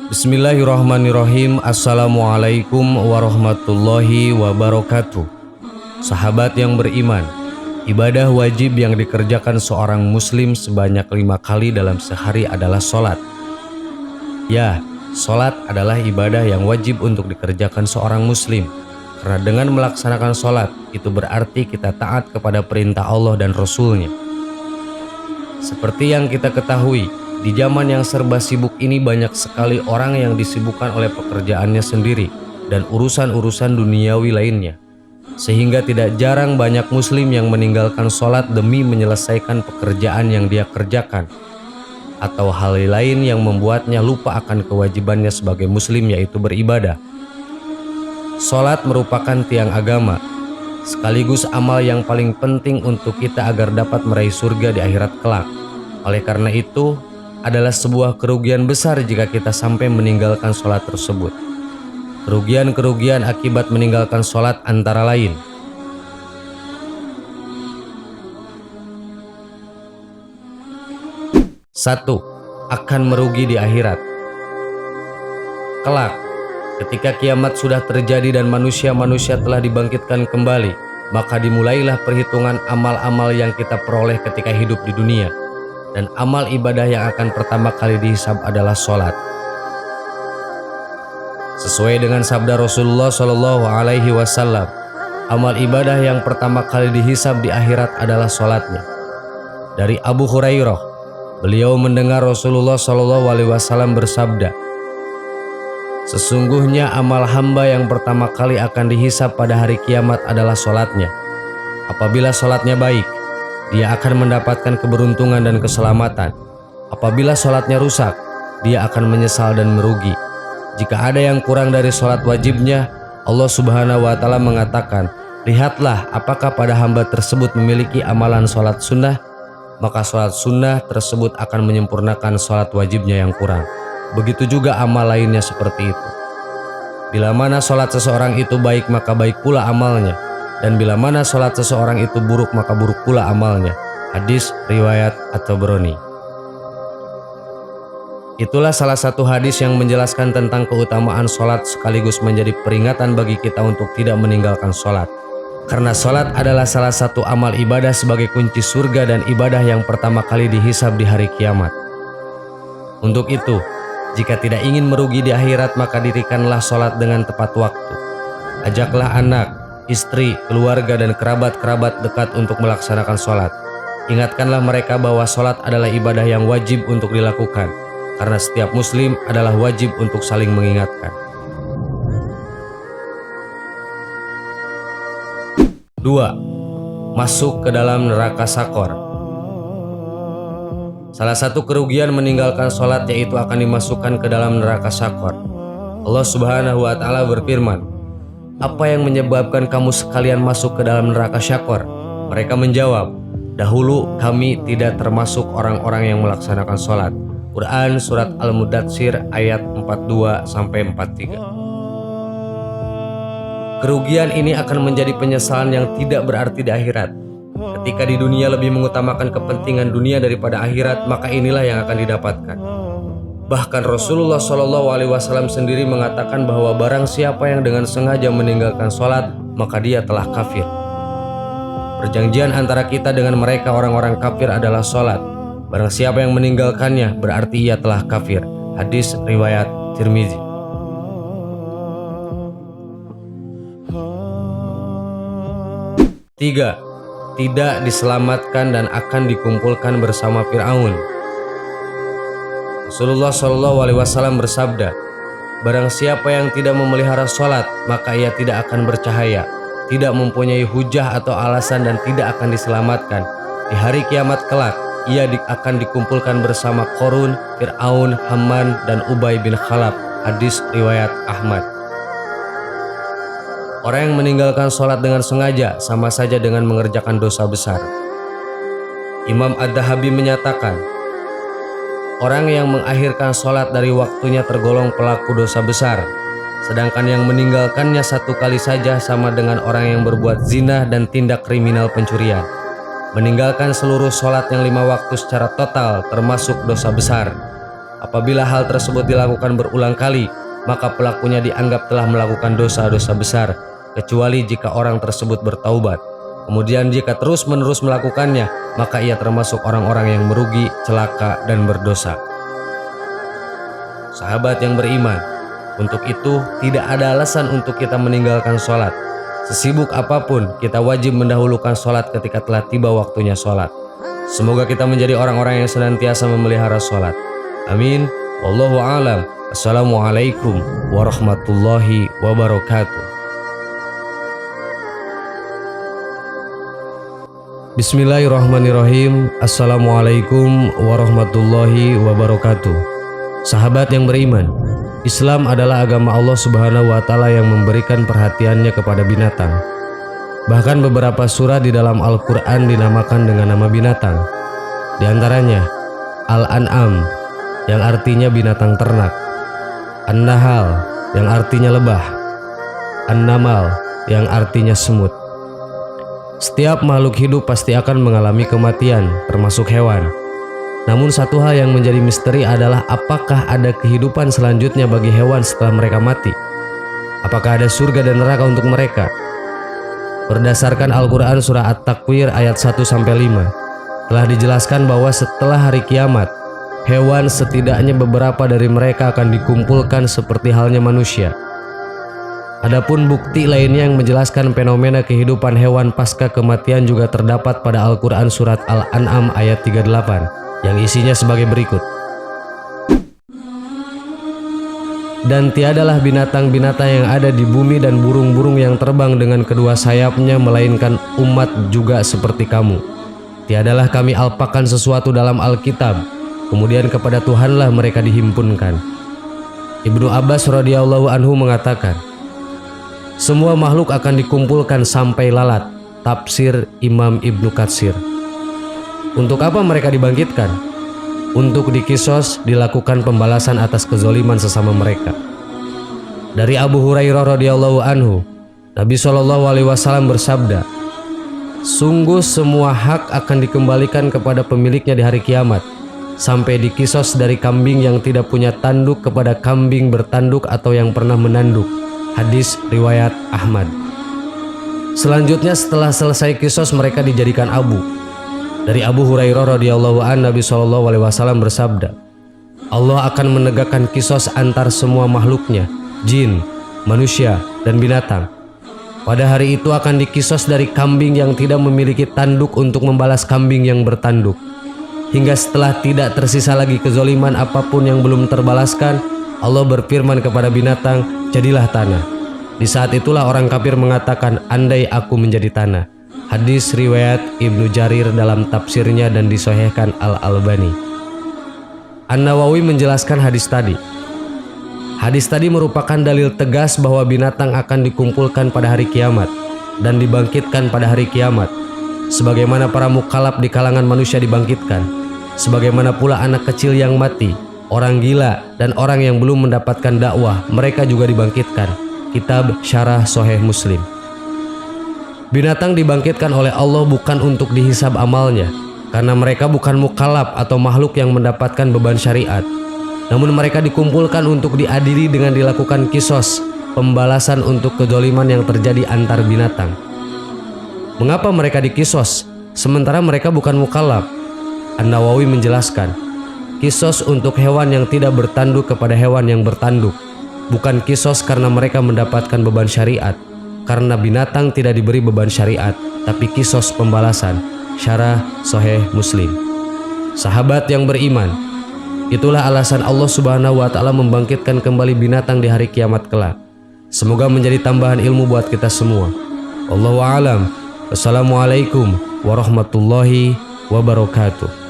Bismillahirrahmanirrahim. Assalamualaikum warahmatullahi wabarakatuh. Sahabat yang beriman, ibadah wajib yang dikerjakan seorang muslim sebanyak 5 kali dalam sehari adalah sholat. Ya, sholat adalah ibadah yang wajib untuk dikerjakan seorang muslim. Karena dengan melaksanakan sholat, itu berarti kita taat kepada perintah Allah dan Rasul-Nya. Seperti yang kita ketahui, di zaman yang serba sibuk ini banyak sekali orang yang disibukkan oleh pekerjaannya sendiri dan urusan-urusan duniawi lainnya. Sehingga tidak jarang banyak muslim yang meninggalkan sholat demi menyelesaikan pekerjaan yang dia kerjakan, atau hal lain yang membuatnya lupa akan kewajibannya sebagai muslim, yaitu beribadah. Sholat merupakan tiang agama, sekaligus amal yang paling penting untuk kita agar dapat meraih surga di akhirat kelak. Oleh karena itu, adalah sebuah kerugian besar jika kita sampai meninggalkan sholat tersebut. Kerugian-kerugian akibat meninggalkan sholat antara lain: 1. Akan merugi di akhirat. Kelak, ketika kiamat sudah terjadi dan manusia-manusia telah dibangkitkan kembali, maka dimulailah perhitungan amal-amal yang kita peroleh ketika hidup di dunia. Dan amal ibadah yang akan pertama kali dihisab adalah sholat. Sesuai dengan sabda Rasulullah SAW, amal ibadah yang pertama kali dihisab di akhirat adalah sholatnya. Dari Abu Hurairah, beliau mendengar Rasulullah SAW bersabda, "Sesungguhnya amal hamba yang pertama kali akan dihisab pada hari kiamat adalah sholatnya. Apabila sholatnya baik, dia akan mendapatkan keberuntungan dan keselamatan. Apabila sholatnya rusak, dia akan menyesal dan merugi. Jika ada yang kurang dari sholat wajibnya, Allah Subhanahu wa Ta'ala mengatakan, lihatlah apakah pada hamba tersebut memiliki amalan sholat sunnah, maka sholat sunnah tersebut akan menyempurnakan sholat wajibnya yang kurang. Begitu juga amal lainnya seperti itu. Bila mana sholat seseorang itu baik, maka baik pula amalnya. Dan bila mana sholat seseorang itu buruk, maka buruk pula amalnya." Hadis riwayat At-Tabrani. Itulah salah satu hadis yang menjelaskan tentang keutamaan sholat sekaligus menjadi peringatan bagi kita untuk tidak meninggalkan sholat. Karena sholat adalah salah satu amal ibadah sebagai kunci surga dan ibadah yang pertama kali dihisab di hari kiamat. Untuk itu, jika tidak ingin merugi di akhirat, maka dirikanlah sholat dengan tepat waktu. Ajaklah anak, istri, keluarga, dan kerabat-kerabat dekat untuk melaksanakan sholat. Ingatkanlah mereka bahwa sholat adalah ibadah yang wajib untuk dilakukan, karena setiap muslim adalah wajib untuk saling mengingatkan. 2. Masuk ke dalam neraka sakor. Salah satu kerugian meninggalkan sholat yaitu akan dimasukkan ke dalam neraka sakor. Allah Subhanahu wa Ta'ala berfirman, "Apa yang menyebabkan kamu sekalian masuk ke dalam neraka syakor?" Mereka menjawab, "Dahulu kami tidak termasuk orang-orang yang melaksanakan sholat." Quran Surat Al-Mudatsir ayat 42-43. Kerugian ini akan menjadi penyesalan yang tidak berarti di akhirat. Ketika di dunia lebih mengutamakan kepentingan dunia daripada akhirat, maka inilah yang akan didapatkan. Bahkan Rasulullah SAW sendiri mengatakan bahwa barang siapa yang dengan sengaja meninggalkan sholat, maka dia telah kafir. Perjanjian antara kita dengan mereka orang-orang kafir adalah sholat. Barang siapa yang meninggalkannya, berarti ia telah kafir. Hadis riwayat Tirmizi. 3. Tidak diselamatkan dan akan dikumpulkan bersama Fir'aun. Rasulullah SAW bersabda, "Barang siapa yang tidak memelihara sholat, maka ia tidak akan bercahaya, tidak mempunyai hujah atau alasan, dan tidak akan diselamatkan. Di hari kiamat kelak, ia akan dikumpulkan bersama Qarun, Fir'aun, Haman, dan Ubay bin Khalaf." Hadis riwayat Ahmad. Orang yang meninggalkan sholat dengan sengaja sama saja dengan mengerjakan dosa besar. Imam Ad-Dahabi menyatakan, orang yang mengakhirkan sholat dari waktunya tergolong pelaku dosa besar, sedangkan yang meninggalkannya satu kali saja sama dengan orang yang berbuat zina dan tindak kriminal pencurian. Meninggalkan seluruh sholat yang 5 waktu secara total termasuk dosa besar. Apabila hal tersebut dilakukan berulang kali, maka pelakunya dianggap telah melakukan dosa-dosa besar, kecuali jika orang tersebut bertaubat. Kemudian jika terus-menerus melakukannya, maka ia termasuk orang-orang yang merugi, celaka, dan berdosa. Sahabat yang beriman, untuk itu tidak ada alasan untuk kita meninggalkan sholat. Sesibuk apapun, kita wajib mendahulukan sholat ketika telah tiba waktunya sholat. Semoga kita menjadi orang-orang yang senantiasa memelihara sholat. Amin. Wallahu a'lam. Assalamualaikum warahmatullahi wabarakatuh. Bismillahirrahmanirrahim. Assalamualaikum warahmatullahi wabarakatuh. Sahabat yang beriman, Islam adalah agama Allah Subhanahu wa Ta'ala yang memberikan perhatiannya kepada binatang. Bahkan beberapa surah di dalam Al-Quran dinamakan dengan nama binatang. Di antaranya Al-An'am, yang artinya binatang ternak, An-Nahal, yang artinya lebah, An-Namal, yang artinya semut. Setiap makhluk hidup pasti akan mengalami kematian, termasuk hewan. Namun satu hal yang menjadi misteri adalah apakah ada kehidupan selanjutnya bagi hewan setelah mereka mati? Apakah ada surga dan neraka untuk mereka? Berdasarkan Al-Quran surah At-Takwir ayat 1-5, telah dijelaskan bahwa setelah hari kiamat, hewan setidaknya beberapa dari mereka akan dikumpulkan seperti halnya manusia. Adapun bukti lainnya yang menjelaskan fenomena kehidupan hewan pasca kematian juga terdapat pada Al-Quran surat Al-An'am ayat 38, yang isinya sebagai berikut. Dan tiadalah binatang-binatang yang ada di bumi dan burung-burung yang terbang dengan kedua sayapnya melainkan umat juga seperti kamu. Tiadalah kami alpakan sesuatu dalam Alkitab, kemudian kepada Tuhanlah mereka dihimpunkan. Ibnu Abbas radhiyallahu anhu mengatakan, semua makhluk akan dikumpulkan sampai lalat. Tafsir Imam Ibnu Katsir. Untuk apa mereka dibangkitkan? Untuk dikisos, dilakukan pembalasan atas kezoliman sesama mereka. Dari Abu Hurairah radhiyallahu anhu, Nabi SAW bersabda, sungguh semua hak akan dikembalikan kepada pemiliknya di hari kiamat, sampai dikisos dari kambing yang tidak punya tanduk kepada kambing bertanduk atau yang pernah menanduk. Hadis riwayat Ahmad. Selanjutnya setelah selesai kisos mereka dijadikan abu. Dari Abu Hurairah radhiyallahu anhu, Nabi SAW bersabda, Allah akan menegakkan kisos antar semua makhluknya, jin, manusia, dan binatang. Pada hari itu akan dikisos dari kambing yang tidak memiliki tanduk untuk membalas kambing yang bertanduk. Hingga setelah tidak tersisa lagi kezoliman apapun yang belum terbalaskan, Allah berfirman kepada binatang, jadilah tanah. Di saat itulah orang kafir mengatakan, andai aku menjadi tanah. Hadis riwayat Ibnu Jarir dalam tafsirnya dan disahihkan Al-Albani. An-Nawawi menjelaskan hadis tadi. Hadis tadi merupakan dalil tegas bahwa binatang akan dikumpulkan pada hari kiamat dan dibangkitkan pada hari kiamat, sebagaimana para mukallaf di kalangan manusia dibangkitkan, sebagaimana pula anak kecil yang mati, orang gila, dan orang yang belum mendapatkan dakwah, mereka juga dibangkitkan. Kitab Syarah Sahih Muslim. Binatang dibangkitkan oleh Allah bukan untuk dihisab amalnya, karena mereka bukan mukallaf atau makhluk yang mendapatkan beban syariat. Namun mereka dikumpulkan untuk diadili dengan dilakukan kisos, pembalasan untuk kezaliman yang terjadi antar binatang. Mengapa mereka dikisos, sementara mereka bukan mukallaf? An-Nawawi menjelaskan, kisos untuk hewan yang tidak bertanduk kepada hewan yang bertanduk, bukan kisos karena mereka mendapatkan beban syariat, karena binatang tidak diberi beban syariat, tapi kisos pembalasan. Syarah Sahih Muslim. Sahabat yang beriman, itulah alasan Allah Subhanahu wa Ta'ala membangkitkan kembali binatang di hari kiamat kelak. Semoga menjadi tambahan ilmu buat kita semua. Wallahu a'lam. Wassalamualaikum warahmatullahi wabarakatuh.